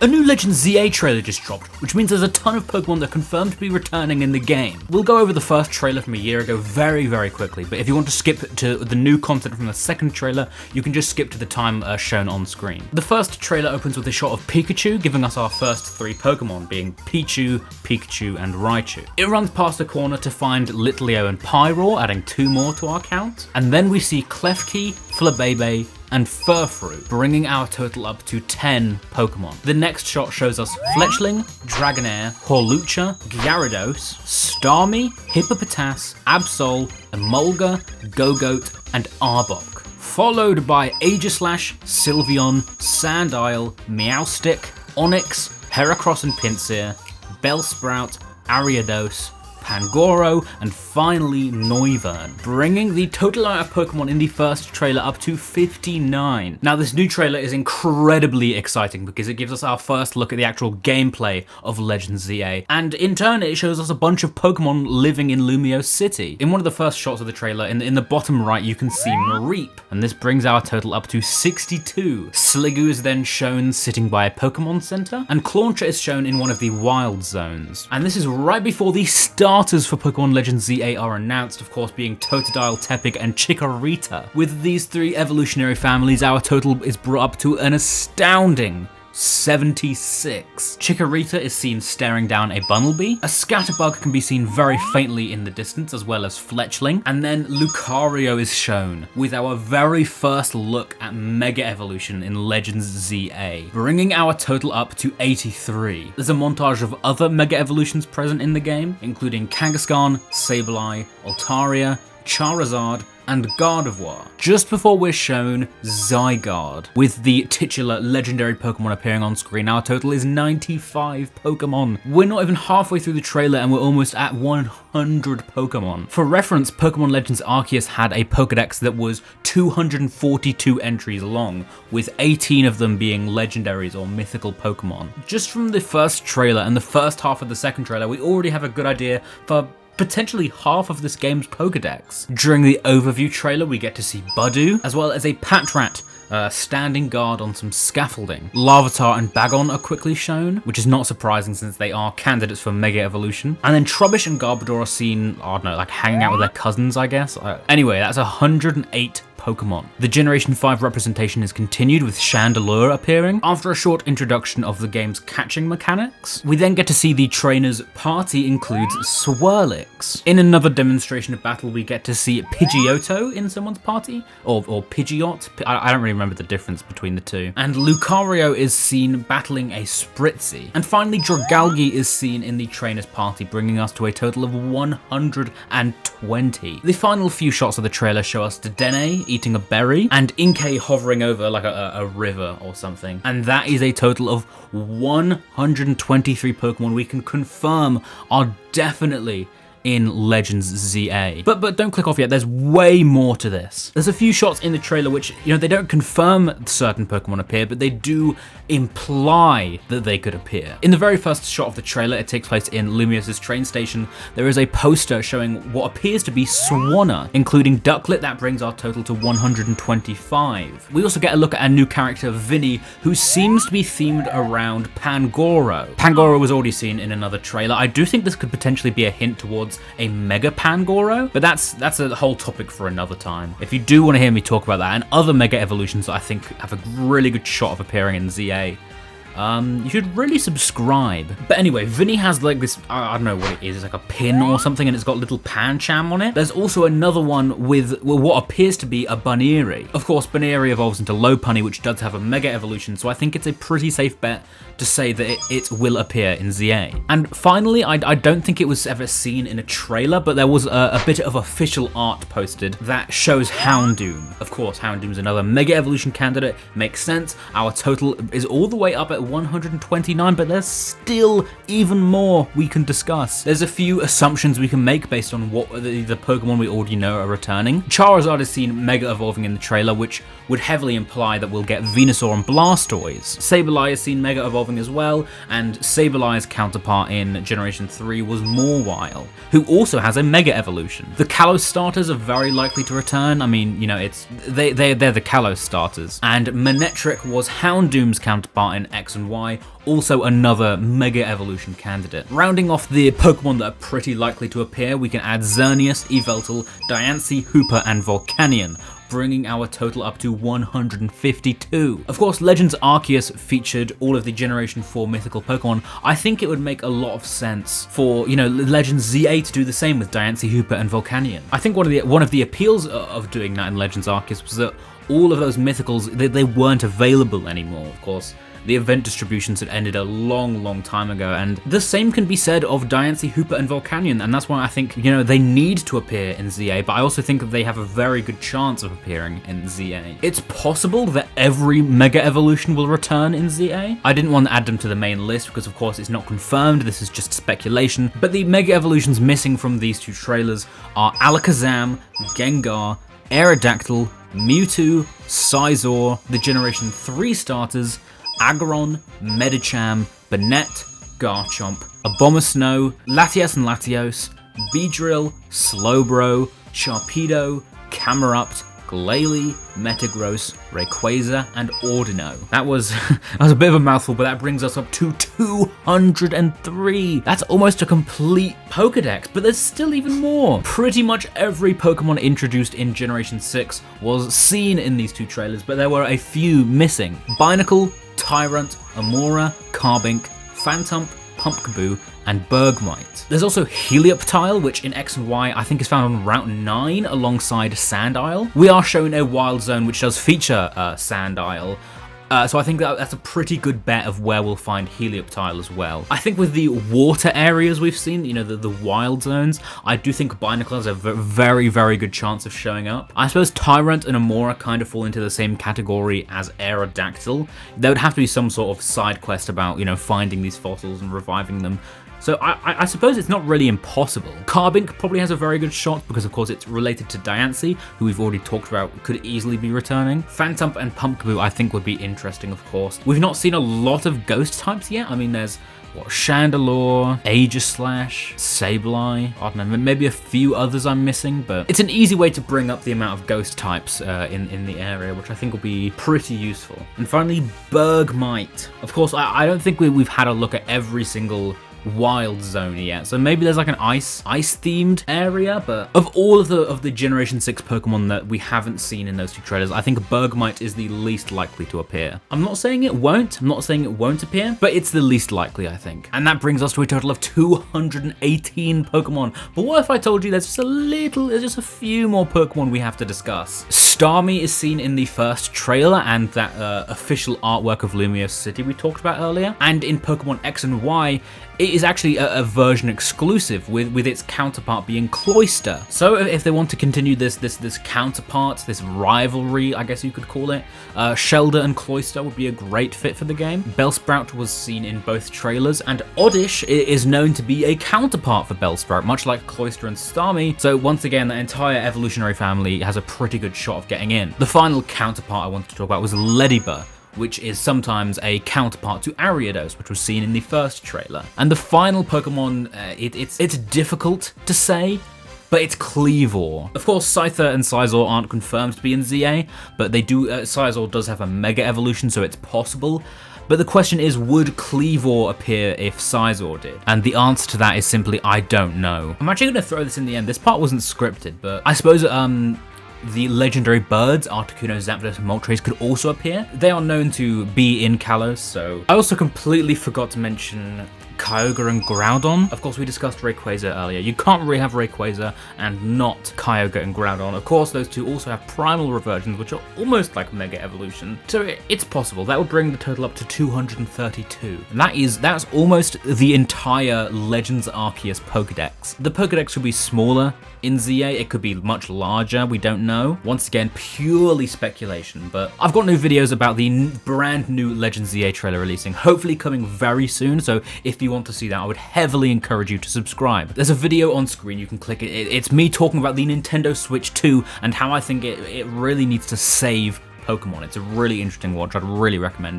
A new Legends Z-A trailer just dropped, which means there's a ton of Pokemon that are confirmed to be returning in the game. We'll go over the first trailer from a year ago very quickly, but if you want to skip to the new content from the second trailer, you can just skip to the time shown on screen. The first trailer opens with a shot of Pikachu, giving us our first three Pokemon, being Pichu, Pikachu, and Raichu. It runs past a corner to find Litleo and Pyroar, adding 2 more to our count, and then we see Klefki, Flabebe, and Furfrou, bringing our total up to 10 Pokemon. The next shot shows us Fletchling, Dragonair, Hawlucha, Gyarados, Starmie, Hippopotas, Absol, Emolga, Gogoat, and Arbok. Followed by Aegislash, Sylveon, Sandile, Meowstic, Onix, Heracross and Pinsir, Bellsprout, Ariados, Pangoro, and finally Noivern, bringing the total amount of Pokemon in the first trailer up to 59. Now this new trailer is incredibly exciting because it gives us our first look at the actual gameplay of Legends Z-A, and in turn it shows us a bunch of Pokemon living in Lumio City. In one of the first shots of the trailer, in the bottom right, you can see Mareep, and this brings our total up to 62. Sliggoo is then shown sitting by a Pokemon Center, and Clauncher is shown in one of the wild zones. And this is right before the starters for Pokemon Legends Z-A are announced, of course being Totodile, Tepig, and Chikorita. With these 3 evolutionary families, our total is brought up to an astounding 76. Chikorita is seen staring down a Bunnelby, a Scatterbug can be seen very faintly in the distance, as well as Fletchling, and then Lucario is shown, with our very first look at Mega Evolution in Legends Z-A, bringing our total up to 83. There's a montage of other Mega Evolutions present in the game, including Kangaskhan, Sableye, Altaria, Charizard, and Gardevoir, just before we're shown Zygarde. With the titular legendary Pokemon appearing on screen, our total is 95 Pokemon. We're not even halfway through the trailer and we're almost at 100 Pokemon. For reference, Pokemon Legends Arceus had a Pokedex that was 242 entries long, with 18 of them being legendaries or mythical Pokemon. Just from the first trailer and the first half of the second trailer, we already have a good idea for potentially half of this game's Pokedex. During the overview trailer, we get to see Budew, as well as a Patrat standing guard on some scaffolding. Larvitar and Bagon are quickly shown, which is not surprising since they are candidates for Mega Evolution. And then Trubbish and Garbodor are seen, I don't know, like hanging out with their cousins, I guess. Anyway, that's 108 Pokemon. The Generation 5 representation is continued with Chandelure appearing after a short introduction of the game's catching mechanics. We then get to see the trainer's party includes Swirlix. In another demonstration of battle, we get to see Pidgeotto in someone's party, or Pidgeot. I don't really remember the difference between the two. And Lucario is seen battling a Spritzy. And finally, Dragalge is seen in the trainer's party, bringing us to a total of 120. The final few shots of the trailer show us Dedenne eating a berry, and Inkay hovering over like a river or something. And that is a total of 123 Pokemon we can confirm are definitely in Legends Z-A. But don't click off yet, there's way more to this. There's a few shots in the trailer which, you know, they don't confirm certain Pokemon appear, but they do imply that they could appear. In the very first shot of the trailer, it takes place in Lumios's train station. There is a poster showing what appears to be Swanna, including Ducklet. That brings our total to 125. We also get a look at a new character, Vinny, who seems to be themed around Pangoro. Pangoro was already seen in another trailer. I do think this could potentially be a hint towards a Mega Pangoro, but that's a whole topic for another time. If you do want to hear me talk about that and other Mega Evolutions that I think have a really good shot of appearing in ZA, you should really subscribe. But anyway, Vinny has like this, I don't know what it is, it's like a pin or something, and it's got little Pancham on it. There's also another one with what appears to be a Buneary. Of course, Buneary evolves into Lopunny, which does have a Mega Evolution, so I think it's a pretty safe bet to say that it will appear in ZA. And finally, I don't think it was ever seen in a trailer, but there was a bit of official art posted that shows Houndoom. Of course, Houndoom's another Mega Evolution candidate, makes sense. Our total is all the way up at 129, but there's still even more we can discuss. There's a few assumptions we can make based on what the Pokemon we already know are returning. Charizard is seen Mega evolving in the trailer, which would heavily imply that we'll get Venusaur and Blastoise. Sableye is seen Mega evolving as well, and Sableye's counterpart in Generation 3 was Mawile, who also has a Mega evolution. The Kalos starters are very likely to return. I mean, you know, they're the Kalos starters. And Manectric was Houndoom's counterpart in X and Y, also another Mega Evolution candidate. Rounding off the Pokemon that are pretty likely to appear, we can add Xerneas, Yveltal, Diancie, Hooper, and Volcanion, bringing our total up to 152. Of course, Legends Arceus featured all of the Generation 4 mythical Pokemon. I think it would make a lot of sense for, Legends Z-A to do the same with Diancie, Hooper, and Volcanion. I think one of the appeals of doing that in Legends Arceus was that all of those mythicals, they weren't available anymore, of course. The event distributions had ended a long time ago, and the same can be said of Diancie, Hooper, and Volcanion, and that's why I think, they need to appear in ZA, but I also think that they have a very good chance of appearing in ZA. It's possible that every Mega Evolution will return in ZA. I didn't want to add them to the main list because, of course, it's not confirmed, this is just speculation, but the Mega Evolutions missing from these two trailers are Alakazam, Gengar, Aerodactyl, Mewtwo, Scizor, the Generation 3 starters, Aggron, Medicham, Banette, Garchomp, Abomasnow, Latias and Latios, Beedrill, Slowbro, Sharpedo, Camerupt, Glalie, Metagross, Rayquaza, and Ordino. That was a bit of a mouthful, but that brings us up to 203. That's almost a complete Pokedex, but there's still even more. Pretty much every Pokemon introduced in Generation 6 was seen in these two trailers, but there were a few missing. Binacle, Tyrant, Amora, Carbink, Phantump, Pumpkaboo, and Bergmite. There's also Helioptile, which in X and Y I think is found on Route 9 alongside Sandisle. We are shown a wild zone which does feature Sandisle, so I think that's a pretty good bet of where we'll find Helioptile as well. I think with the water areas we've seen, the wild zones, I do think Binacle has a very good chance of showing up. I suppose Tyrant and Amora kind of fall into the same category as Aerodactyl. There would have to be some sort of side quest about, finding these fossils and reviving them. So I suppose it's not really impossible. Carbink probably has a very good shot because of course it's related to Diancie, who we've already talked about could easily be returning. Phantump and Pumpkaboo I think would be interesting, of course. We've not seen a lot of ghost types yet. I mean, there's Chandelure, Aegislash, Sableye, I don't know, maybe a few others I'm missing, but it's an easy way to bring up the amount of ghost types in the area, which I think will be pretty useful. And finally, Bergmite. Of course, I don't think we've had a look at every single wild zone yet, so maybe there's like an ice themed area, but of all of the Generation 6 Pokemon that we haven't seen in those two trailers, I think Bergmite is the least likely to appear. I'm not saying it won't appear, but it's the least likely, I think. And that brings us to a total of 218 Pokemon. But what if I told you there's just a few more Pokemon we have to discuss? Starmie is seen in the first trailer and that official artwork of Lumiose City we talked about earlier, and in Pokemon X and Y, it is actually a version exclusive with its counterpart being Cloyster. So if they want to continue this counterpart, this rivalry, I guess you could call it, Shellder and Cloyster would be a great fit for the game. Bellsprout was seen in both trailers, and Oddish is known to be a counterpart for Bellsprout, much like Cloyster and Starmie. So once again, the entire evolutionary family has a pretty good shot of getting in. The final counterpart I wanted to talk about was Ledibur, which is sometimes a counterpart to Ariados, which was seen in the first trailer. And the final Pokemon, it's difficult to say, but it's Kleavor. Of course, Scyther and Scizor aren't confirmed to be in ZA, but they do. Scizor does have a Mega Evolution, so it's possible. But the question is, would Kleavor appear if Scizor did? And the answer to that is simply, I don't know. I'm actually going to throw this in the end. This part wasn't scripted, but I suppose the legendary birds, Articuno, Zapdos, and Moltres, could also appear. They are known to be in Kalos, so... I also completely forgot to mention Kyogre and Groudon. Of course, we discussed Rayquaza earlier. You can't really have Rayquaza and not Kyogre and Groudon. Of course, those two also have primal reversions, which are almost like Mega Evolution. So it's possible. That would bring the total up to 232. And that's almost the entire Legends Arceus Pokedex. The Pokedex would be smaller in ZA, it could be much larger, we don't know. Once again, purely speculation, but I've got new videos about the brand new Legends ZA trailer releasing, hopefully coming very soon, so if you want to see that, I would heavily encourage you to subscribe. There's a video on screen, you can click it. It's me talking about the Nintendo Switch 2 and how I think it really needs to save Pokemon. It's a really interesting watch, I'd really recommend it.